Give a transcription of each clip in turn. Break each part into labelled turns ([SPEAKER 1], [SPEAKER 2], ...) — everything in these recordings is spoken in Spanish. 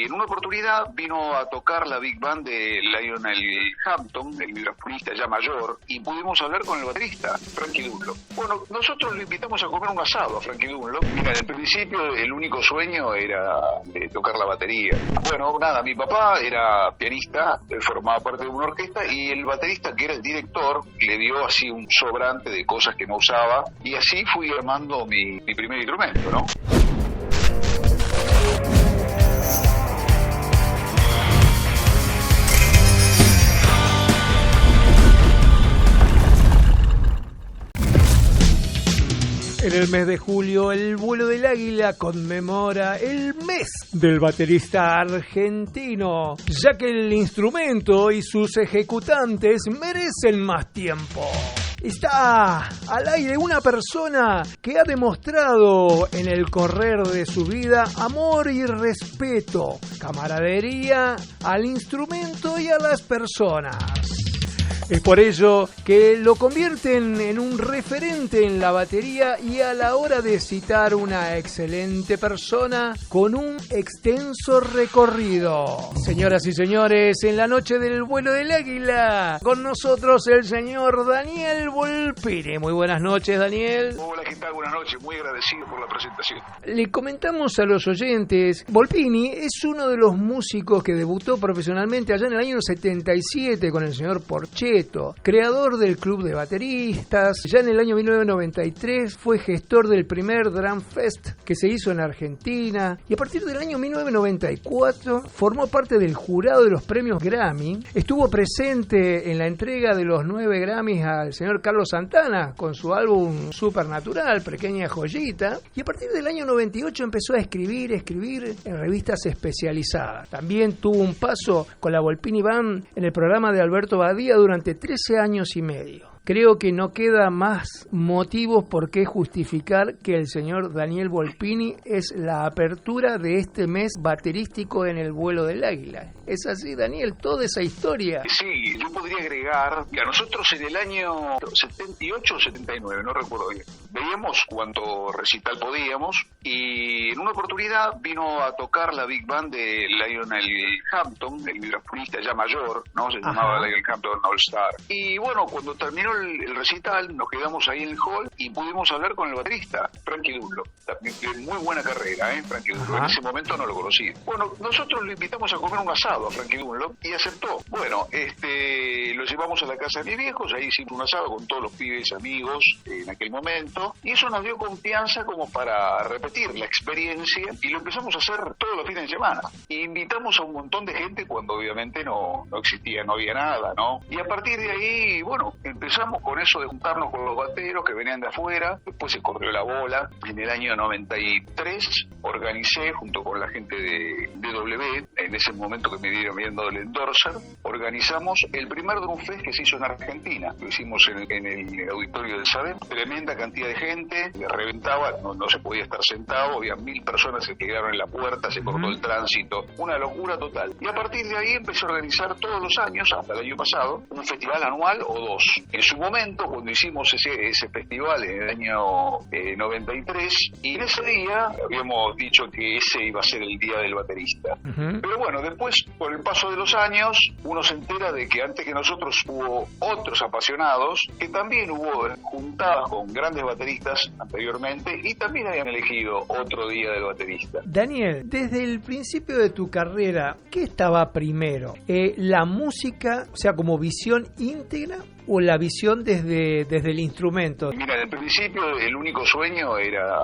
[SPEAKER 1] en una oportunidad vino a tocar la Big Band de Lionel Hampton, el vibrafonista ya mayor, y pudimos hablar con el baterista, Frankie Dunlop. Bueno, nosotros lo invitamos a comer un asado a Frankie Dunlop. Mira, en el principio el único sueño era tocar la batería. Bueno, nada, mi papá era pianista, formaba parte de una orquesta, y el baterista, que era el director, le dio así un sobrante de cosas que no usaba, y así fui armando mi primer instrumento, ¿no?
[SPEAKER 2] En el mes de julio, el vuelo del águila conmemora el mes del baterista argentino, ya que el instrumento y sus ejecutantes merecen más tiempo. Está al aire una persona que ha demostrado en el correr de su vida amor y respeto, camaradería al instrumento y a las personas. Es por ello que lo convierten en un referente en la batería y a la hora de citar una excelente persona con un extenso recorrido. Señoras y señores, en la noche del vuelo del águila, con nosotros el señor Daniel Volpini. Muy buenas noches, Daniel.
[SPEAKER 1] Hola, ¿qué tal? Buenas noches, muy agradecido por la presentación.
[SPEAKER 2] Le comentamos a los oyentes, Volpini es uno de los músicos que debutó profesionalmente allá en el año 77 con el señor Porchetto, creador del Club de Bateristas. Ya en el año 1993 fue gestor del primer Drum Fest que se hizo en Argentina, y a partir del año 1994 formó parte del jurado de los premios Grammy. Estuvo presente en la entrega de los 9 Grammys al señor Carlos Santana con su álbum Supernatural, Pequeña Joyita, y a partir del año 98 empezó a escribir en revistas especializadas. También tuvo un paso con la Volpini Band en el programa de Alberto Badía durante 13 años y medio. Creo que no queda más motivos por qué justificar que el señor Daniel Volpini es la apertura de este mes baterístico en el vuelo del águila. ¿Es así, Daniel? Toda esa historia.
[SPEAKER 1] Sí, yo podría agregar que a nosotros en el año 78 o 79, no recuerdo bien, veíamos cuánto recital podíamos, y en una oportunidad vino a tocar la Big Band de Lionel Hampton, el vibrafonista ya mayor, ¿no? Se llamaba Lionel Hampton All Star. Y bueno, cuando terminó el recital, nos quedamos ahí en el hall y pudimos hablar con el baterista, Frankie Dunlop. También de muy buena carrera, Frankie Dunlop. En ese momento no lo conocí. Bueno, nosotros lo invitamos a comer un asado a Frankie Dunlop y aceptó. Bueno, lo llevamos a la casa de mis viejos, ahí hicimos un asado con todos los pibes amigos en aquel momento, y eso nos dio confianza como para repetir la experiencia, y lo empezamos a hacer todos los fines de semana. Y invitamos a un montón de gente cuando obviamente no existía, no había nada, ¿no? Y a partir de ahí, bueno, empezamos con eso de juntarnos con los bateros que venían de afuera. Después se corrió la bola. En el año 93 organicé junto con la gente de DW, en ese momento que me dieron viendo el endorser, organizamos el primer Drum Fest que se hizo en Argentina. Lo hicimos en el auditorio del SADEM. Tremenda cantidad de gente, reventaba, no se podía estar sentado, había 1000 personas que quedaron en la puerta, se cortó el tránsito, una locura total. Y a partir de ahí empecé a organizar todos los años, hasta el año pasado, un festival anual o 2. En su momento, cuando hicimos ese festival en el año 93, y en ese día habíamos dicho que ese iba a ser el día del baterista. Pero bueno, después, con el paso de los años, uno se entera de que antes que nosotros hubo otros apasionados que también hubo juntadas con grandes bateristas anteriormente y también habían elegido otro día del baterista.
[SPEAKER 2] Daniel, desde el principio de tu carrera, ¿qué estaba primero? ¿La música, o sea, como visión íntegra, o la visión desde el instrumento?
[SPEAKER 1] Mira, en el principio el único sueño era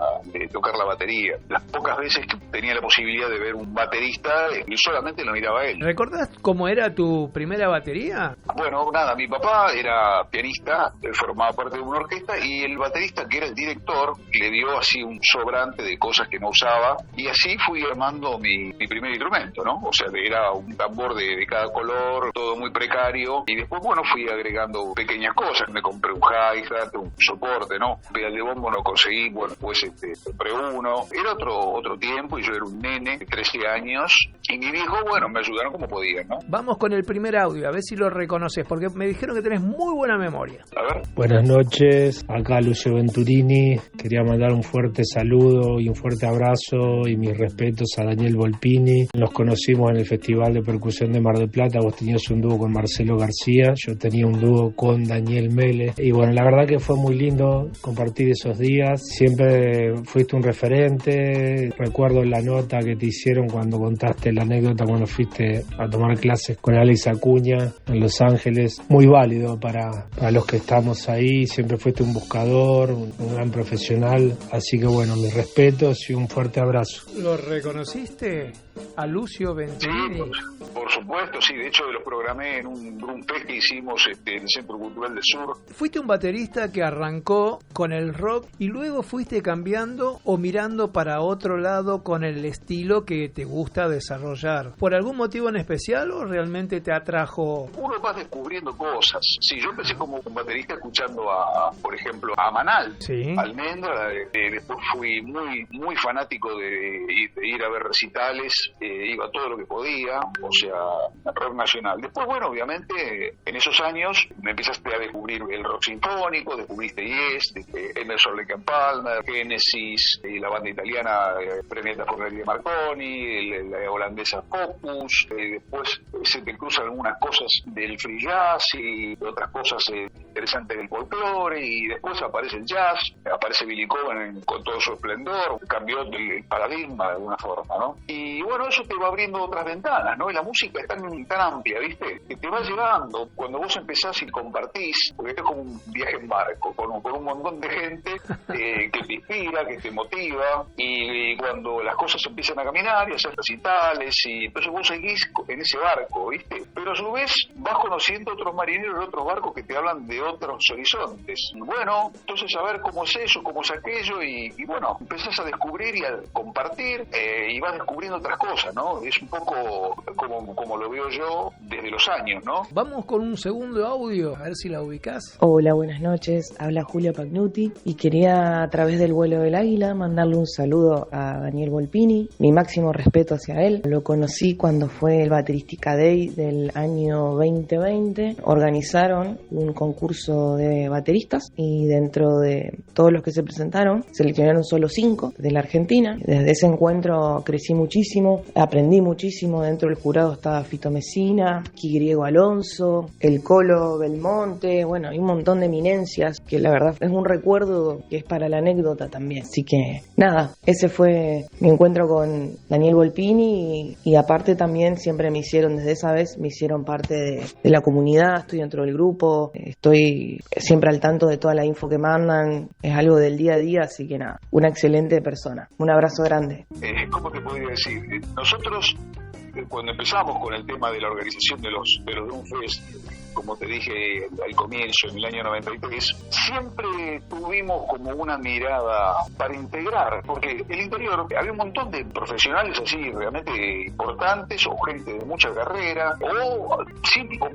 [SPEAKER 1] tocar la batería. Las pocas veces que tenía la posibilidad de ver un baterista, yo solamente lo miraba a él.
[SPEAKER 2] ¿Recordás cómo era tu primera batería?
[SPEAKER 1] Bueno, nada, mi papá era pianista, formaba parte de una orquesta, y el baterista, que era el director, le dio así un sobrante de cosas que no usaba, y así fui armando mi primer instrumento, ¿no? O sea, era un tambor de cada color, todo muy precario, y después, bueno, fui agregando pequeñas cosas. Me compré un hi-hat, un soporte, ¿no? Pedal de bombo no conseguí, bueno, pues compré uno. Era otro tiempo y yo era un nene de 13 años y mi viejo, bueno, me ayudaron como podían, ¿no?
[SPEAKER 2] Vamos con el primer audio, a ver si lo reconoces, porque me dijeron que tenés muy buena memoria.
[SPEAKER 1] A ver.
[SPEAKER 3] Buenas noches, acá Lucio Venturini. Quería mandar un fuerte saludo y un fuerte abrazo y mis respetos a Daniel Volpini. Nos conocimos en el Festival de Percusión de Mar del Plata. Vos tenías un dúo con Marcelo García, yo tenía un dúo con Daniel Mele. Y bueno, la verdad que fue muy lindo compartir esos días. Siempre fuiste un referente. Recuerdo la nota que te hicieron cuando contaste la anécdota cuando fuiste a tomar clases con Alex Acuña en Los Ángeles. Muy válido para los que estamos ahí. Siempre fuiste un buscador, un gran profesional. Así que bueno, mis respetos y un fuerte abrazo.
[SPEAKER 2] ¿Lo reconociste a Lucio Venturini?
[SPEAKER 1] Sí, por supuesto, sí. De hecho, los programé en un fest que hicimos en el Centro Cultural del Sur.
[SPEAKER 2] Fuiste un baterista que arrancó con el rock y luego fuiste cambiando o mirando para otro lado con el estilo que te gusta desarrollar. ¿Por algún motivo en especial o realmente te atrajo?
[SPEAKER 1] Uno va descubriendo cosas. Sí, yo empecé como un baterista escuchando por ejemplo, a Manal,
[SPEAKER 2] sí,
[SPEAKER 1] Almendra. Después fui muy fanático de ir a ver recitales, iba a todo lo que podía, o sea, rock nacional. Después, bueno, obviamente, en esos años me empezaste a descubrir el rock sinfónico, descubriste Yes, Emerson Lake and Palmer, Genesis, la banda italiana premiata por Nelly Marconi, la holandesa Focus. Después se te cruzan algunas cosas del free jazz y otras cosas interesantes del folclore, y después aparece el jazz, aparece Billy Cohen con todo su esplendor, cambió el paradigma de alguna forma, ¿no? Y bueno, eso te va abriendo otras ventanas, ¿no? Y la música es tan amplia, ¿viste? Que te va llegando cuando vos empezás y compartís, porque esto es como un viaje en barco, con un montón de gente que te inspira, que te motiva, y cuando las cosas empiezan a caminar y a hacer recitales, y entonces vos seguís en ese barco, ¿viste? Pero a su vez vas conociendo otros marineros de otros barcos que te hablan de otros horizontes. Bueno, entonces a ver cómo es eso, cómo es aquello, y bueno, empezás a descubrir y a compartir, y vas descubriendo otras cosas, ¿no? Es un poco como lo veo yo desde los años, ¿no?
[SPEAKER 2] Vamos con un segundo audio, a ver si la ubicás.
[SPEAKER 4] Hola, buenas noches, habla Julia Pagnuti y quería a través del vuelo del águila mandarle un saludo a Daniel Volpini, mi máximo respeto hacia él. Lo conocí cuando fue el Baterística Day del año 2020, organizaron un concurso de bateristas y dentro de todos los que se presentaron seleccionaron solo 5 de la Argentina. Desde ese encuentro crecí muchísimo, aprendí muchísimo. Dentro del jurado estaba Fito Messina, Griego Alonso, el Colo Belmonte, bueno, hay un montón de eminencias que la verdad es un recuerdo que es para la anécdota también. Así que nada, ese fue mi encuentro con Daniel Volpini y aparte también siempre desde esa vez me hicieron parte de la comunidad, estoy dentro del grupo, estoy siempre al tanto de toda la info que mandan, es algo del día a día, así que nada, una excelente persona. Un abrazo grande.
[SPEAKER 1] ¿Cómo te podría decir? Nosotros, cuando empezamos con el tema de la organización de los Drumfest, como te dije al comienzo, en el año 93, siempre tuvimos como una mirada para integrar, porque el interior había un montón de profesionales así realmente importantes, o gente de mucha carrera, o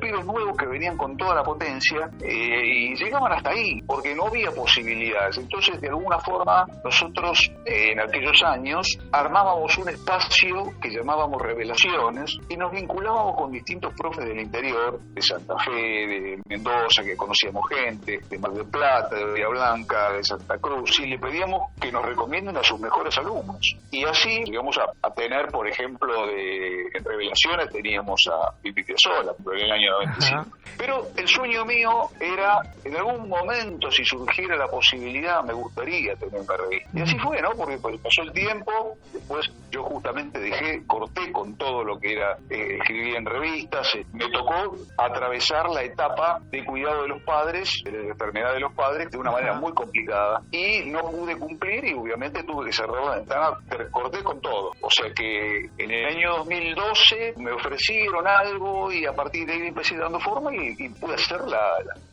[SPEAKER 1] pibes nuevos que venían con toda la potencia, y llegaban hasta ahí, porque no había posibilidades. Entonces, de alguna forma, nosotros en aquellos años armábamos un espacio que llamábamos Revelaciones, y nos vinculábamos con distintos profes del interior, de Santa Fe, de Mendoza, que conocíamos gente, de Mar del Plata, de Bahía Blanca, de Santa Cruz, y le pedíamos que nos recomienden a sus mejores alumnos. Y así llegamos a tener, por ejemplo, en Revelaciones teníamos a Pipi Piazzolla, en el año 95. Ajá. Pero el sueño mío era, en algún momento, si surgiera la posibilidad, me gustaría tener una revista. Y así fue, ¿no? Porque pasó el tiempo, después yo justamente corté con todo lo que era escribir en revistas, me tocó atravesar la etapa de cuidado de los padres, de la enfermedad de los padres, de una manera muy complicada, y no pude cumplir y obviamente tuve que cerrar la ventana, corté con todo. O sea que en el año 2012 me ofrecieron algo y a partir de ahí empecé dando forma y pude hacer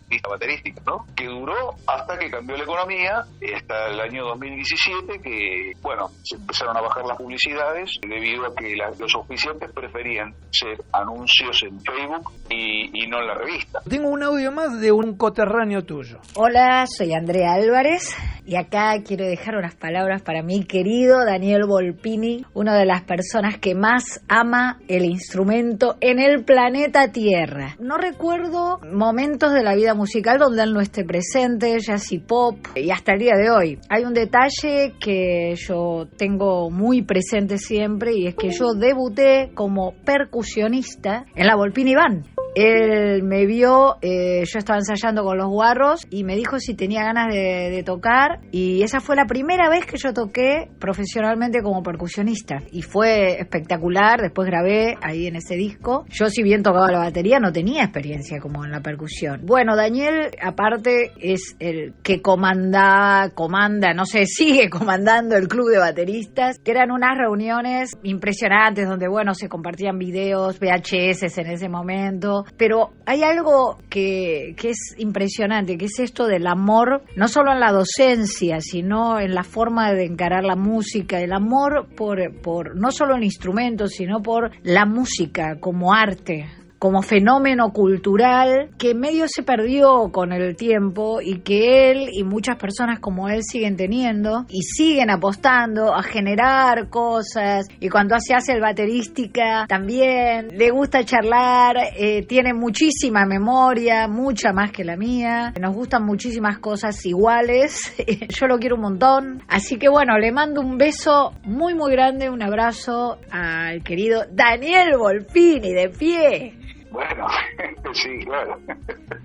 [SPEAKER 1] pista baterística, ¿no? Que duró hasta que cambió la economía, hasta el año 2017, que, bueno, se empezaron a bajar las publicidades debido a que los auspiciantes preferían hacer anuncios en Facebook y no en la revista.
[SPEAKER 2] Tengo un audio más de un coterráneo tuyo.
[SPEAKER 5] Hola, soy Andrea Álvarez y acá quiero dejar unas palabras para mi querido Daniel Volpini, una de las personas que más ama el instrumento en el planeta Tierra. No recuerdo momentos de la vida musical donde él no esté presente, jazz y pop, y hasta el día de hoy. Hay un detalle que yo tengo muy presente siempre, y es que yo debuté como percusionista en la Volpini Band. Él me vio, yo estaba ensayando con los Guarros y me dijo si tenía ganas de tocar, y esa fue la primera vez que yo toqué profesionalmente como percusionista y fue espectacular. Después grabé ahí en ese disco. Yo, si bien tocaba la batería, no tenía experiencia como en la percusión. Bueno, Daniel aparte es el que comanda, no sé, sigue comandando el club de bateristas, que eran unas reuniones impresionantes donde, bueno, se compartían videos, VHS en ese momento. Pero hay algo que es impresionante, que es esto del amor, no solo en la docencia, sino en la forma de encarar la música, el amor por no solo el instrumento, sino por la música como arte, como fenómeno cultural que medio se perdió con el tiempo y que él y muchas personas como él siguen teniendo y siguen apostando a generar cosas. Y cuando se hace el baterística también le gusta charlar, tiene muchísima memoria, mucha más que la mía, nos gustan muchísimas cosas iguales. Yo lo quiero un montón, así que bueno, le mando un beso muy muy grande, un abrazo al querido Daniel Volpini, de pie.
[SPEAKER 1] Bueno, sí, claro.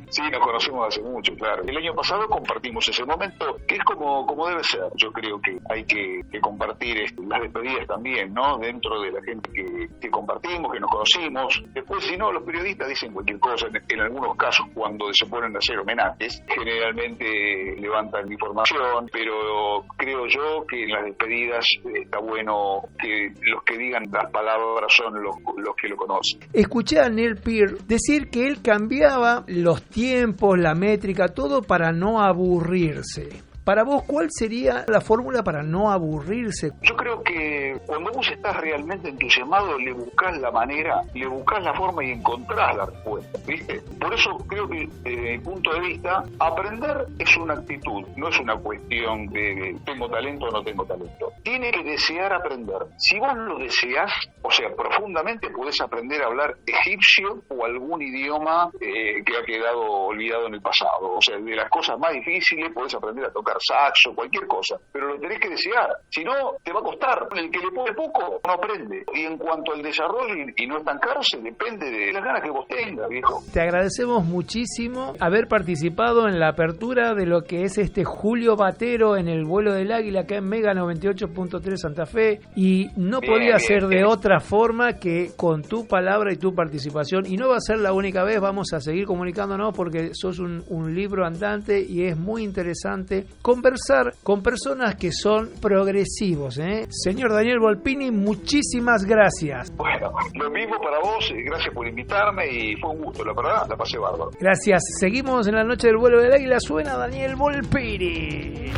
[SPEAKER 1] Sí, nos conocemos hace mucho, claro. El año pasado compartimos ese momento, que es como debe ser. Yo creo que hay que compartir las despedidas también, ¿no? Dentro de la gente que compartimos, que nos conocimos. Después, si no, los periodistas dicen cualquier cosa. En algunos casos, cuando se ponen a hacer homenajes, generalmente levantan información, pero creo yo que en las despedidas está bueno que los que digan las palabras son los que lo conocen.
[SPEAKER 2] Escuché a Neil Peart decir que él cambiaba los tiempos, la métrica, todo para no aburrirse. Para vos, ¿cuál sería la fórmula para no aburrirse?
[SPEAKER 1] Yo creo que cuando vos estás realmente entusiasmado, le buscás la manera, le buscás la forma y encontrás la respuesta, ¿viste? Por eso creo que, desde mi punto de vista, aprender es una actitud, no es una cuestión de tengo talento o no tengo talento. Tiene que desear aprender. Si vos lo deseás, o sea, profundamente, podés aprender a hablar egipcio o algún idioma que ha quedado olvidado en el pasado. O sea, de las cosas más difíciles podés aprender a tocar saxo, cualquier cosa, pero lo tenés que desear, si no te va a costar. El que le pone poco no aprende, y en cuanto al desarrollo y no estancarse, depende de las ganas que vos tengas, viejo.
[SPEAKER 2] Te agradecemos muchísimo haber participado en la apertura de lo que es este Julio Batero en el vuelo del Águila acá en Mega 98.3 Santa Fe, y no podía ser de otra forma que con tu palabra y tu participación, y no va a ser la única vez. Vamos a seguir comunicándonos porque sos un libro andante y es muy interesante conversar con personas que son progresivos, ¿eh? Señor Daniel Volpini, muchísimas gracias.
[SPEAKER 1] Bueno, lo mismo para vos, gracias por invitarme y fue un gusto, la verdad, la pasé bárbaro.
[SPEAKER 2] Gracias, seguimos en la noche del vuelo del Águila, suena Daniel Volpini.